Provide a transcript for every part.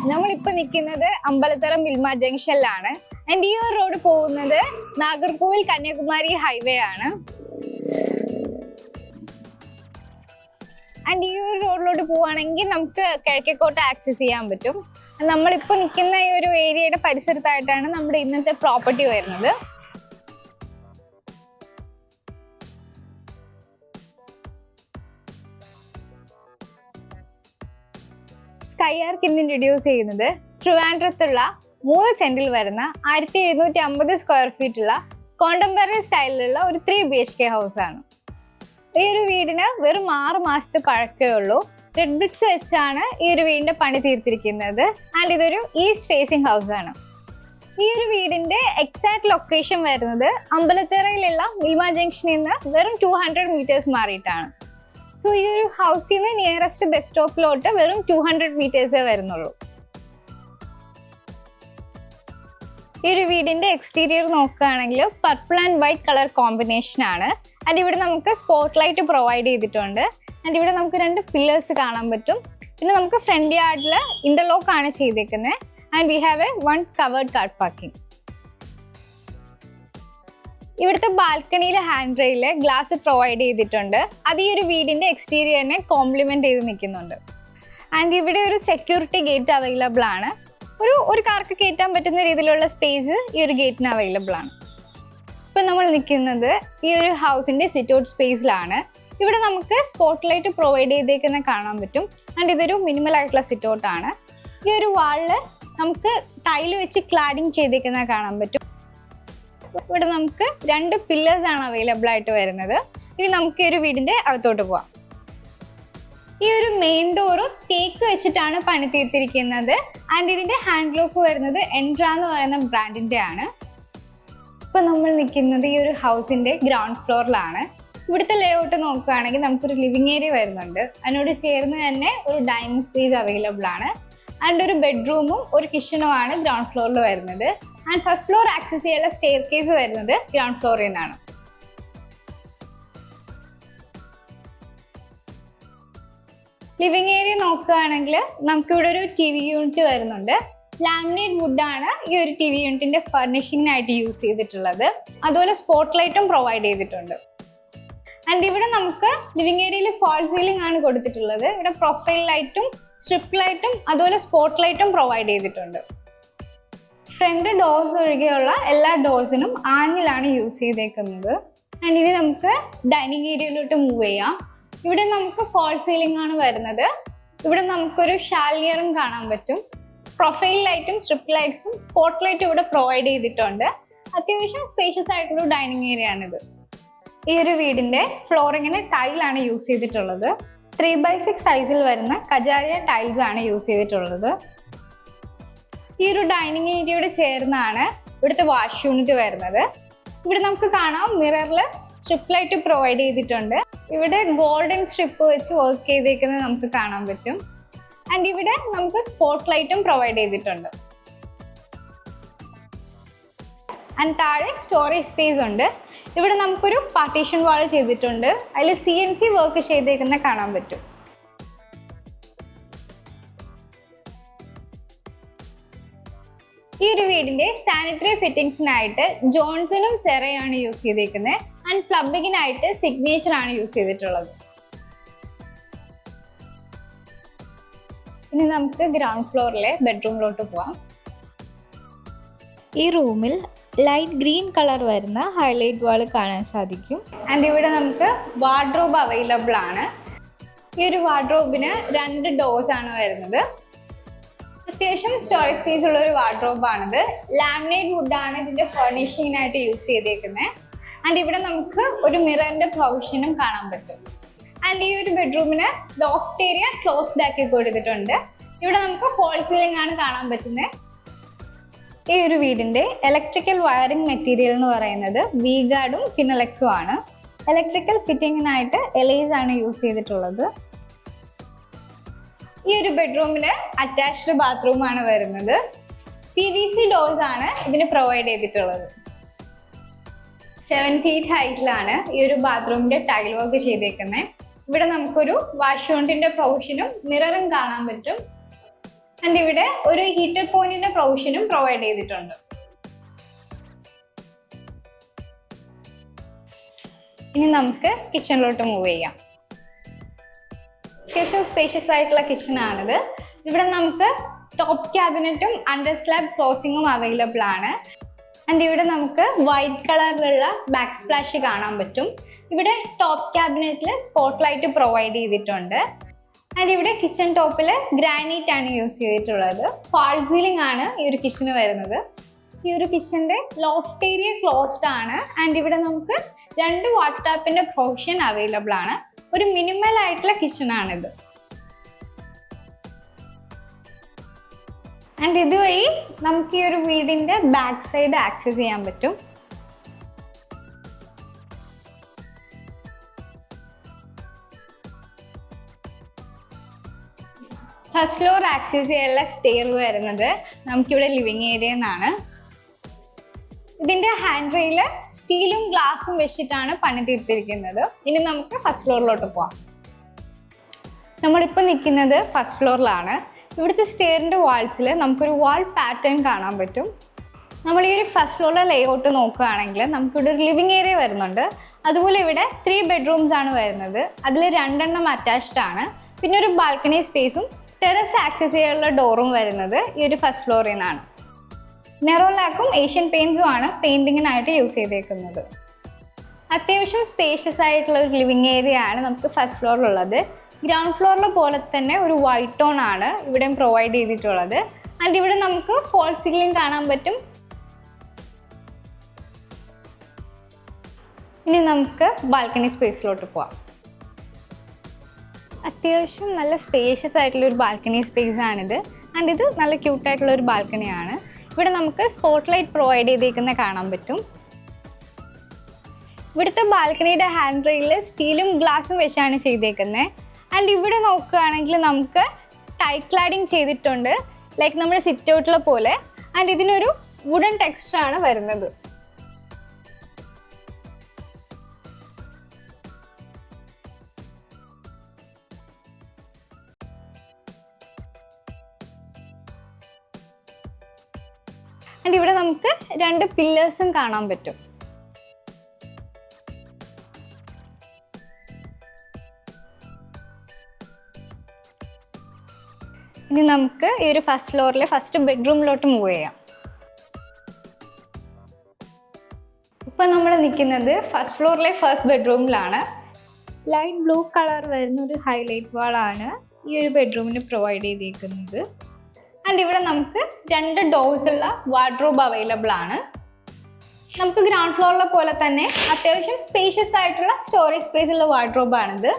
നമ്മളിപ്പോ നിൽക്കുന്നത് അമ്പലത്തറ മിൽമ ജംഗ്ഷനിലാണ്. ആൻഡ് ഈ ഒരു റോഡ് പോകുന്നത് നാഗർകോവിൽ കന്യാകുമാരി ഹൈവേ ആണ്. ആൻഡ് ഈ ഒരു റോഡിലോട്ട് പോവുകയാണെങ്കിൽ നമുക്ക് കിഴക്കേക്കോട്ട ആക്സസ് ചെയ്യാൻ പറ്റും. നമ്മളിപ്പോ നിൽക്കുന്ന ഈ ഒരു ഏരിയയുടെ പരിസരത്തായിട്ടാണ് നമ്മുടെ ഇന്നത്തെ പ്രോപ്പർട്ടി വരുന്നത്. സ്കൈ ആർക്ക് ഇന്ന് ഇൻട്രൊഡ്യൂസ് ചെയ്യുന്നത് ട്രിവാൻഡ്രത്തുള്ള 3 സെന്റിൽ വരുന്ന 1750 സ്ക്വയർ ഫീറ്റുള്ള കോണ്ടംപററി സ്റ്റൈലിലുള്ള ഒരു 3 BHK ഹൗസ് ആണ്. ഈ ഒരു വീടിന് വെറും 6 മാസത്തെ പഴക്കമേ ഉള്ളൂ. റെഡ് ബ്രിക്സ് വെച്ചാണ് ഈ ഒരു വീടിന്റെ പണി തീർത്തിരിക്കുന്നത്. ആൻഡ് ഇതൊരു ഈസ്റ്റ് ഫേസിംഗ് ഹൗസ് ആണ്. ഈ ഒരു വീടിന്റെ എക്സാക്ട് ലൊക്കേഷൻ വരുന്നത് അമ്പലത്തറയിലുള്ള മിൽമ ജംഗ്ഷനിൽ നിന്ന് വെറും 200 മീറ്റേഴ്സ് മാറിയിട്ടാണ്. സോ ഈ ഒരു ഹൗസിൽ നിന്ന് നിയറസ്റ്റ് ബസ് സ്റ്റോപ്പിലോട്ട് വെറും 200 മീറ്റേഴ്സേ വരുന്നുള്ളൂ. ഈ ഒരു വീടിന്റെ എക്സ്റ്റീരിയർ നോക്കുകയാണെങ്കിൽ purple and white colour combination ആണ്. ആൻഡ് ഇവിടെ നമുക്ക് സ്പോട്ട് ലൈറ്റ് പ്രൊവൈഡ് ചെയ്തിട്ടുണ്ട്. ആൻഡ് ഇവിടെ നമുക്ക് 2 പില്ലേഴ്സ് കാണാൻ പറ്റും. പിന്നെ നമുക്ക് ഫ്രണ്ട് യാർഡിൽ ഇന്റർലോക്ക് ആണ് ചെയ്തേക്കുന്നത്. And we have A 1 covered car parking. ഇവിടുത്തെ ബാൽക്കണിയിൽ ഹാൻഡ് റെയില് ഗ്ലാസ് പ്രൊവൈഡ് ചെയ്തിട്ടുണ്ട്. അത് ഈ ഒരു വീടിന്റെ എക്സ്റ്റീരിയറിനെ കോംപ്ലിമെന്റ് ചെയ്ത് നിൽക്കുന്നുണ്ട്. ആൻഡ് ഇവിടെ ഒരു സെക്യൂരിറ്റി ഗേറ്റ് അവൈലബിൾ ആണ്. ഒരു കാർക്ക് കയറ്റാൻ പറ്റുന്ന രീതിയിലുള്ള സ്പേസ് ഈ ഒരു ഗേറ്റിന് അവൈലബിൾ ആണ്. ഇപ്പം നമ്മൾ നിൽക്കുന്നത് ഈ ഒരു ഹൗസിന്റെ സിറ്റ് ഔട്ട് സ്പേസിലാണ്. ഇവിടെ നമുക്ക് സ്പോട്ട് ലൈറ്റ് പ്രൊവൈഡ് ചെയ്തേക്കുന്ന കാണാൻ പറ്റും. ആൻഡ് ഇതൊരു മിനിമൽ ആയിട്ടുള്ള സിറ്റ് ഔട്ട് ആണ്. ഈ ഒരു വാളില് നമുക്ക് ടൈല് വെച്ച് ക്ലാഡിങ് ചെയ്തേക്കുന്ന കാണാൻ പറ്റും. ഇവിടെ നമുക്ക് 2 പില്ലേഴ്സ് ആണ് അവൈലബിൾ ആയിട്ട് വരുന്നത്. ഇനി നമുക്ക് ഈ ഒരു വീടിന്റെ അകത്തോട്ട് പോവാം. ഈ ഒരു മെയിൻ ഡോറ് തേക്ക് വെച്ചിട്ടാണ് പണി തീർത്തിരിക്കുന്നത്. ആൻഡ് ഇതിന്റെ ഹാൻഡ് ലോക്ക് വരുന്നത് എൻട്ര എന്ന് പറയുന്ന ബ്രാൻഡിന്റെ ആണ്. ഇപ്പൊ നമ്മൾ നിൽക്കുന്നത് ഈ ഒരു ഹൗസിന്റെ ഗ്രൗണ്ട് ഫ്ലോറിലാണ്. ഇവിടുത്തെ ലേഔട്ട് നോക്കുകയാണെങ്കിൽ നമുക്കൊരു ലിവിംഗ് ഏരിയ വരുന്നുണ്ട്. അതിനോട് ചേർന്ന് തന്നെ ഒരു ഡൈനിങ് സ്പേസ് അവൈലബിൾ ആണ്. ആൻഡ് ഒരു ബെഡ്റൂമും ഒരു കിച്ചണും ആണ് ഗ്രൗണ്ട് ഫ്ലോറിൽ വരുന്നത്. ആൻഡ് ഫസ്റ്റ് ഫ്ലോർ ആക്സസ് ചെയ്യാനുള്ള സ്റ്റെയർ കേസ് വരുന്നത് ഗ്രൗണ്ട് ഫ്ലോറിൽ നിന്നാണ്. ലിവിംഗ് ഏരിയ നോക്കുകയാണെങ്കിൽ നമുക്കിവിടെ ഒരു TV യൂണിറ്റ് വരുന്നുണ്ട്. ലാമിനേറ്റ് വുഡാണ് ഈ ഒരു TV യൂണിറ്റിന്റെ ഫർണിഷിങ്ങിനായിട്ട് യൂസ് ചെയ്തിട്ടുള്ളത്. അതുപോലെ സ്പോട്ട് ലൈറ്റും പ്രൊവൈഡ് ചെയ്തിട്ടുണ്ട്. ആൻഡ് ഇവിടെ നമുക്ക് ലിവിംഗ് ഏരിയയിൽ ഫാൾ സീലിംഗ് ആണ് കൊടുത്തിട്ടുള്ളത്. ഇവിടെ പ്രൊഫൈൽ ലൈറ്റും സ്ട്രിപ്പ് ലൈറ്റും അതുപോലെ സ്പോട്ട് ലൈറ്റും പ്രൊവൈഡ് ചെയ്തിട്ടുണ്ട്. ഫ്രണ്ട് ഡോർസ് ഒഴികെയുള്ള എല്ലാ ഡോർസിനും ആഞ്ഞിലാണ് യൂസ് ചെയ്തേക്കുന്നത്. ആൻഡ് ഇനി നമുക്ക് ഡൈനിങ് ഏരിയയിലോട്ട് മൂവ് ചെയ്യാം. ഇവിടെ നമുക്ക് ഫാൾ സീലിംഗ് ആണ് വരുന്നത്. ഇവിടെ നമുക്കൊരു ഷാലിയറും കാണാൻ പറ്റും. പ്രൊഫൈൽ ലൈറ്റും സ്ട്രിപ്പ് ലൈറ്റ്സും സ്പോട്ട് ലൈറ്റും ഇവിടെ പ്രൊവൈഡ് ചെയ്തിട്ടുണ്ട്. അത്യാവശ്യം സ്പേഷ്യസ് ആയിട്ടുള്ള ഡൈനിങ് ഏരിയ ആണിത്. ഈ ഒരു വീടിന്റെ ഫ്ലോറിങ്ങിന് ടൈലാണ് യൂസ് ചെയ്തിട്ടുള്ളത്. 3x6 സൈസിൽ വരുന്ന കജാരിയ ടൈൽസ് ആണ് യൂസ് ചെയ്തിട്ടുള്ളത്. ഈ ഒരു ഡൈനിങ് ഏരിയയോട് ചേർന്നാണ് ഇവിടുത്തെ വാഷ് യൂണിറ്റ് വരുന്നത്. ഇവിടെ നമുക്ക് കാണാം മിററിൽ സ്ട്രിപ്പ് ലൈറ്റ് പ്രൊവൈഡ് ചെയ്തിട്ടുണ്ട്. ഇവിടെ ഗോൾഡൻ സ്ട്രിപ്പ് വെച്ച് വർക്ക് ചെയ്തേക്കുന്നത് നമുക്ക് കാണാൻ പറ്റും. ആൻഡ് ഇവിടെ നമുക്ക് സ്പോട്ട് ലൈറ്റും പ്രൊവൈഡ് ചെയ്തിട്ടുണ്ട്. ആൻഡ് താഴെ സ്റ്റോറേജ് സ്പേസ് ഉണ്ട്. ഇവിടെ നമുക്കൊരു പാർട്ടീഷൻ വാൾ ചെയ്തിട്ടുണ്ട്. അതിൽ CNC വർക്ക് ചെയ്തേക്കുന്ന കാണാൻ പറ്റും. ഈ ഒരു വീടിന്റെ സാനിറ്ററി ഫിറ്റിംഗ്സിനായിട്ട് ജോൺസണും സെറയാണ് യൂസ് ചെയ്തേക്കുന്നത്. ആൻഡ് പ്ലംബിങ്ങിനായിട്ട് സിഗ്നേച്ചർ ആണ് യൂസ് ചെയ്തിട്ടുള്ളത്. ഇനി നമുക്ക് ഗ്രൗണ്ട് ഫ്ലോറിലെ ബെഡ്റൂമിലോട്ട് പോവാം. ഈ റൂമിൽ ലൈറ്റ് ഗ്രീൻ കളർ വരുന്ന ഹൈലൈറ്റ് വാൾ കാണാൻ സാധിക്കും. ആൻഡ് ഇവിടെ നമുക്ക് വാർഡ്രോബ് അവൈലബിൾ ആണ്. ഈ ഒരു വാർഡ്രോബിന് 2 ഡോർസ് ആണ് വരുന്നത്. അത്യാവശ്യം സ്റ്റോറേജ് സ്പേസ് ഉള്ള ഒരു വാർഡ്രോബ് ആണിത്. ലാമിനേറ്റ് വുഡാണ് ഇതിന്റെ ഫർണിഷിങ്ങിനായിട്ട് യൂസ് ചെയ്തേക്കുന്നത്. ആൻഡ് ഇവിടെ നമുക്ക് ഒരു മിററിന്റെ പ്രൊവിഷനും കാണാൻ പറ്റും. ആൻഡ് ഈ ഒരു ബെഡ്റൂമിന് ലോഫ്റ്റ് ഏരിയ ക്ലോസ്ഡ് ആക്കി കൊടുത്തിട്ടുണ്ട്. ഇവിടെ നമുക്ക് ഫോൾ സീലിംഗ് ആണ് കാണാൻ പറ്റുന്നത്. ഈ ഒരു വീടിന്റെ ഇലക്ട്രിക്കൽ വയറിംഗ് മെറ്റീരിയൽ എന്ന് പറയുന്നത് V-ഗാർഡും ഫിനലെക്സും ആണ്. ഇലക്ട്രിക്കൽ ഫിറ്റിങ്ങിനായിട്ട് എലൈസ് ആണ് യൂസ് ചെയ്തിട്ടുള്ളത്. ഈ ഒരു ബെഡ്റൂമിന് അറ്റാച്ച്ഡ് ബാത്റൂം ആണ് വരുന്നത്. PVC ഡോർസ് ആണ് ഇതിന് പ്രൊവൈഡ് ചെയ്തിട്ടുള്ളത്. 7 ഫീറ്റ് ഹൈറ്റിലാണ് ഈ ഒരു ബാത്റൂമിന്റെ ടൈൽ വർക്ക് ചെയ്തേക്കുന്നത്. ഇവിടെ നമുക്കൊരു വാഷ് യൂണിറ്റിന്റെ പ്രൊവിഷനും മിററും കാണാൻ പറ്റും. ആൻഡ് ഇവിടെ ഒരു ഹീറ്റർ പോയിന്റിന്റെ പ്രൊവിഷനും പ്രൊവൈഡ് ചെയ്തിട്ടുണ്ട്. ഇനി നമുക്ക് കിച്ചണിലോട്ട് മൂവ് ചെയ്യാം. അത്യാവശ്യം സ്പേഷ്യസ് ആയിട്ടുള്ള കിച്ചൺ ആണിത്. ഇവിടെ നമുക്ക് ടോപ്പ് ക്യാബിനറ്റും അണ്ടർ സ്ലാബ് ക്ലോസിങ്ങും അവൈലബിൾ ആണ്. ആൻഡ് ഇവിടെ നമുക്ക് വൈറ്റ് കളറിലുള്ള ബാക്ക് സ്പ്ലാഷ് കാണാൻ പറ്റും. ഇവിടെ ടോപ്പ് ക്യാബിനറ്റിൽ സ്പോട്ട് ലൈറ്റ് പ്രൊവൈഡ് ചെയ്തിട്ടുണ്ട്. ആൻഡ് ഇവിടെ കിച്ചൺ ടോപ്പിൽ ഗ്രാനൈറ്റ് ആണ് യൂസ് ചെയ്തിട്ടുള്ളത്. ഫാൾ സീലിംഗ് ആണ് ഈ ഒരു കിച്ചണ് വരുന്നത്. ഈ ഒരു കിച്ചന്റെ ലോഫ്റ്റ് ഏരിയ ക്ലോസ്ഡ് ആണ്. ആൻഡ് ഇവിടെ നമുക്ക് 2 വാട്ടർ ടാപ്പിന്റെ പ്രൊവിഷൻ അവൈലബിൾ ആണ്. ഒരു മിനിമൽ ആയിട്ടുള്ള കിച്ചൺ ആണിത്. ആൻഡ് ഇതുവഴി നമുക്ക് ഈ ഒരു വീടിന്റെ ബാക്ക് സൈഡ് ആക്സസ് ചെയ്യാൻ പറ്റും. ഫസ്റ്റ് ഫ്ലോർ ആക്സസ് ചെയ്യാനുള്ള സ്റ്റെയർ വരുന്നത് നമുക്കിവിടെ ലിവിങ് ഏരിയ എന്നാണ്. ഇതിന്റെ ഹാൻഡ് റെയില് സ്റ്റീലും ഗ്ലാസും വെച്ചിട്ടാണ് പണിതീർത്തിരിക്കുന്നത്. ഇനി നമുക്ക് ഫസ്റ്റ് ഫ്ലോറിലോട്ട് പോവാം. നമ്മളിപ്പോൾ നിൽക്കുന്നത് ഫസ്റ്റ് ഫ്ലോറിലാണ്. ഇവിടുത്തെ സ്റ്റെയറിന്റെ വാൾസിൽ നമുക്കൊരു വാൾ പാറ്റേൺ കാണാൻ പറ്റും. നമ്മൾ ഈ ഒരു ഫസ്റ്റ് ഫ്ലോറിലെ ലേഔട്ട് നോക്കുകയാണെങ്കിൽ നമുക്കിവിടെ ഒരു ലിവിങ് ഏരിയ വരുന്നുണ്ട്. അതുപോലെ ഇവിടെ 3 ബെഡ്റൂംസ് ആണ് വരുന്നത്. അതിൽ 2 അറ്റാച്ച്ഡ് ആണ്. പിന്നെ ഒരു ബാൽക്കണി സ്പേസും ടെറസ് ആക്സസ് ചെയ്യാനുള്ള ഡോറും വരുന്നത് ഈ ഒരു ഫസ്റ്റ് ഫ്ലോറിൽ നിന്നാണ്. നെറോലാക്കും ഏഷ്യൻ പെയിന്റ്സും ആണ് പെയിന്റിങ്ങിനായിട്ട് യൂസ് ചെയ്തേക്കുന്നത്. അത്യാവശ്യം സ്പേഷ്യസ് ആയിട്ടുള്ള ഒരു ലിവിങ് ഏരിയ ആണ് നമുക്ക് ഫസ്റ്റ് ഫ്ലോറിലുള്ളത്. ഗ്രൗണ്ട് ഫ്ലോറിലെ പോലെ തന്നെ ഒരു വൈറ്റ് ടോൺ ആണ് ഇവിടെയും പ്രൊവൈഡ് ചെയ്തിട്ടുള്ളത്. ആൻഡ് ഇവിടെ നമുക്ക് ഫോൾ സീലിംഗ് കാണാൻ പറ്റും. ഇനി നമുക്ക് ബാൽക്കണി സ്പേസിലോട്ട് പോവാം. അത്യാവശ്യം നല്ല സ്പേഷ്യസ് ആയിട്ടുള്ള ഒരു ബാൽക്കണി സ്പേസ് ആണിത്. ആൻഡ് ഇത് നല്ല ക്യൂട്ടായിട്ടുള്ള ഒരു ബാൽക്കണിയാണ്. ഇവിടെ നമുക്ക് സ്പോട്ട് ലൈറ്റ് പ്രൊവൈഡ് ചെയ്തേക്കുന്ന കാണാൻ പറ്റും. ഇവിടുത്തെ ബാൽക്കണിയുടെ ഹാൻഡ് റെയിലിൽ സ്റ്റീലും ഗ്ലാസും വെച്ചാണ് ചെയ്തേക്കുന്നത്. ആൻഡ് ഇവിടെ നോക്കുകയാണെങ്കിൽ നമുക്ക് ടൈൽ ക്ലാഡിങ് ചെയ്തിട്ടുണ്ട്, ലൈക്ക് നമ്മുടെ സിറ്റ് ഔട്ടിലെ പോലെ. ആൻഡ് ഇതിനൊരു വുഡൻ ടെക്സ്ചർ ആണ് വരുന്നത്. ആൻഡ് ഇവിടെ നമുക്ക് 2 പില്ലേഴ്സും കാണാൻ പറ്റും. ഇനി നമുക്ക് ഈ ഒരു ഫസ്റ്റ് ഫ്ലോറിലെ ഫസ്റ്റ് ബെഡ്റൂമിലോട്ട് മൂവ് ചെയ്യാം. ഇപ്പം നമ്മൾ നിൽക്കുന്നത് ഫസ്റ്റ് ഫ്ലോറിലെ ഫസ്റ്റ് ബെഡ്റൂമിലാണ്. ലൈറ്റ് ബ്ലൂ കളർ വരുന്ന ഒരു ഹൈലൈറ്റ് വാളാണ് ഈ ഒരു ബെഡ്റൂമിന് പ്രൊവൈഡ് ചെയ്തിരിക്കുന്നത്. ആൻഡ് ഇവിടെ നമുക്ക് 2 ഡോർസ് ഉള്ള വാർഡ്രോബ് അവൈലബിൾ ആണ്. നമുക്ക് ഗ്രൗണ്ട് ഫ്ലോറിലെ പോലെ തന്നെ അത്യാവശ്യം സ്പേഷ്യസ് ആയിട്ടുള്ള സ്റ്റോറേജ് സ്പേസ് ഉള്ള വാർഡ്രോബാണിത്.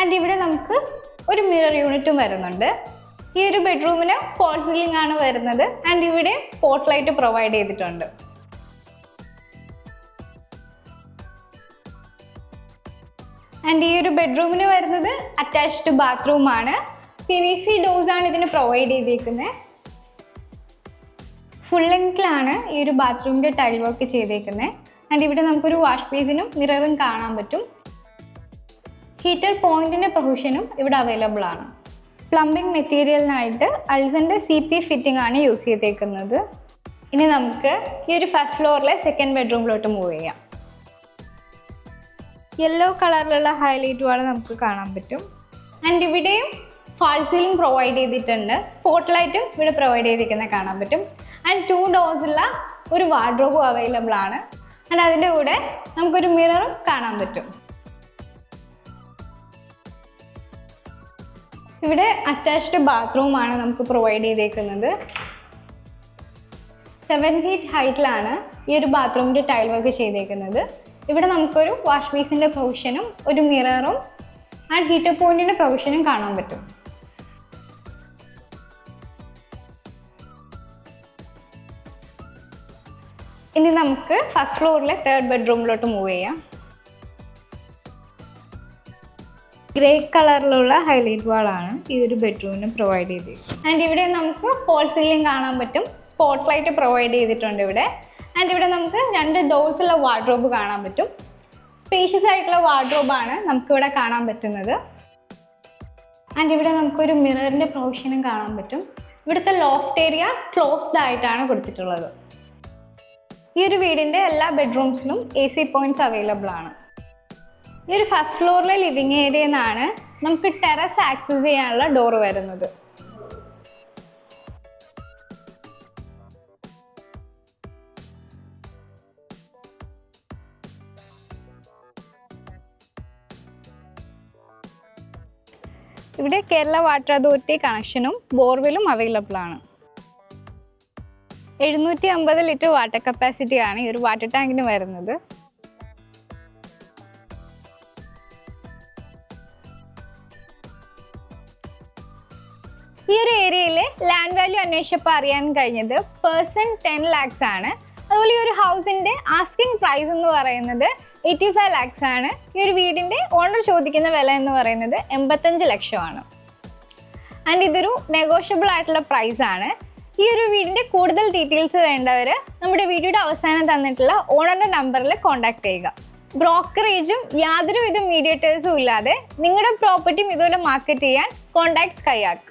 ആൻഡ് ഇവിടെ നമുക്ക് ഒരു മിറർ യൂണിറ്റും വരുന്നുണ്ട്. ഈ ഒരു ബെഡ്റൂമിന് ഫോൾ സീലിംഗ് ആണ് വരുന്നത്. ആൻഡ് ഇവിടെ സ്പോട്ട് ലൈറ്റ് പ്രൊവൈഡ് ചെയ്തിട്ടുണ്ട്. ആൻഡ് ഈ ഒരു ബെഡ്റൂമിന് വരുന്നത് അറ്റാച്ച്ഡ് ബാത്റൂം ആണ്. PVC ഡോർസ് ആണ് ഇതിന് പ്രൊവൈഡ് ചെയ്തേക്കുന്നത്. ഫുൾ ലെങ്തിലാണ് ഈ ഒരു ബാത്റൂമിൻ്റെ ടൈൽ വർക്ക് ചെയ്തേക്കുന്നത്. ആൻഡ് ഇവിടെ നമുക്കൊരു വാഷ് ബേസിനും മിററും കാണാൻ പറ്റും. ഹീറ്റർ പോയിന്റിൻ്റെ പ്രൊവിഷനും ഇവിടെ അവൈലബിൾ ആണ്. പ്ലംബിംഗ് മെറ്റീരിയലിനായിട്ട് അൾസൻ്റെ CP ഫിറ്റിംഗ് ആണ് യൂസ് ചെയ്തേക്കുന്നത്. ഇനി നമുക്ക് ഈ ഒരു ഫസ്റ്റ് ഫ്ലോറിലെ സെക്കൻഡ് ബെഡ്റൂമിലോട്ട് മൂവ് ചെയ്യാം. യെല്ലോ കളറിലുള്ള ഹൈലൈറ്റ് വാൾ നമുക്ക് കാണാൻ പറ്റും. ആൻഡ് ഇവിടെയും ഫാൾ സീലിംഗ് പ്രൊവൈഡ് ചെയ്തിട്ടുണ്ട്. സ്പോട്ട് ലൈറ്റും ഇവിടെ പ്രൊവൈഡ് ചെയ്തിരിക്കുന്നത് കാണാൻ പറ്റും. ആൻഡ് 2 ഡോർസ് ഉള്ള ഒരു വാർഡ്രോബും അവൈലബിൾ ആണ്. ആൻഡ് അതിൻ്റെ കൂടെ നമുക്കൊരു മിററും കാണാൻ പറ്റും. ഇവിടെ അറ്റാച്ച്ഡ് ബാത്റൂം ആണ് നമുക്ക് പ്രൊവൈഡ് ചെയ്തേക്കുന്നത്. 7 ഫീറ്റ് ഹൈറ്റിലാണ് ഈ ഒരു ബാത്റൂമിൻ്റെ ടൈൽ വർക്ക് ചെയ്തേക്കുന്നത്. ഇവിടെ നമുക്കൊരു വാഷ് ബേസിൻ്റെ പ്രൊവിഷനും ഒരു മിററും ആൻഡ് ഹീറ്റർ പോയിന്റിൻ്റെ പ്രൊവിഷനും കാണാൻ പറ്റും. ഇനി നമുക്ക് ഫസ്റ്റ് ഫ്ലോറിലെ 3rd ബെഡ്റൂമിലോട്ട് മൂവ് ചെയ്യാം. ഗ്രേ കളറിലുള്ള ഹൈലൈറ്റ് വാളാണ് ഈ ഒരു ബെഡ്റൂമിന് പ്രൊവൈഡ് ചെയ്തിരിക്കുന്നത്. ആൻഡ് ഇവിടെ നമുക്ക് ഫോൾ സീലിംഗ് കാണാൻ പറ്റും. സ്പോട്ട് ലൈറ്റ് പ്രൊവൈഡ് ചെയ്തിട്ടുണ്ട് ഇവിടെ. ആൻഡ് ഇവിടെ നമുക്ക് 2 ഡോർസ് ഉള്ള വാർഡ്രോബ് കാണാൻ പറ്റും. സ്പേഷ്യസ് ആയിട്ടുള്ള വാർഡ്രോബാണ് നമുക്കിവിടെ കാണാൻ പറ്റുന്നത്. ആൻഡ് ഇവിടെ നമുക്കൊരു മിററിൻ്റെ പ്രൊവിഷനും കാണാൻ പറ്റും. ഇവിടുത്തെ ലോഫ്റ്റ് ഏരിയ ക്ലോസ്ഡ് ആയിട്ടാണ് കൊടുത്തിട്ടുള്ളത്. ഈ ഒരു വീടിൻ്റെ എല്ലാ ബെഡ്റൂംസിലും AC പോയിന്റ്സ് അവൈലബിൾ ആണ്. ഈ ഒരു ഫസ്റ്റ് ഫ്ലോറിലെ ലിവിങ് ഏരിയയിൽ നിന്നാണ് നമുക്ക് ടെറസ് ആക്സസ് ചെയ്യാനുള്ള ഡോറ് വരുന്നത്. ഇവിടെ കേരള വാട്ടർ അതോറിറ്റി കണക്ഷനും ബോർവെല്ലും അവൈലബിൾ ആണ്. 750 ലിറ്റർ വാട്ടർ കപ്പാസിറ്റിയാണ് ഈ ഒരു വാട്ടർ ടാങ്കിന് വരുന്നത്. ഈ ഒരു ഏരിയയിലെ ലാൻഡ് വാല്യൂ അന്വേഷിച്ചപ്പോൾ അറിയാൻ കഴിഞ്ഞത് പേഴ്സൺ 10 lakhs ആണ്. അതുപോലെ ഈ ഒരു ഹൗസിൻ്റെ ആസ്കിംഗ് പ്രൈസ് എന്ന് പറയുന്നത് 85 lakhs ആണ്. ഈ ഒരു വീടിൻ്റെ ഓണർ ചോദിക്കുന്ന വില എന്ന് പറയുന്നത് 85 ലക്ഷമാണ്. ആൻഡ് ഇതൊരു നെഗോഷ്യബിൾ ആയിട്ടുള്ള പ്രൈസ് ആണ്. ഈ ഒരു വീടിൻ്റെ കൂടുതൽ ഡീറ്റെയിൽസ് വേണ്ടവർ നമ്മുടെ വീഡിയോയുടെ അവസാനം തന്നിട്ടുള്ള ഓണറിൻ്റെ നമ്പറിൽ കോൺടാക്ട് ചെയ്യുക. ബ്രോക്കറേജും യാതൊരുവിധ മീഡിയേറ്റേഴ്സും ഇല്ലാതെ നിങ്ങളുടെ പ്രോപ്പർട്ടിയും ഇതുപോലെ മാർക്കറ്റ് ചെയ്യാൻ കോൺടാക്ട് സ്കൈയാക്ക്.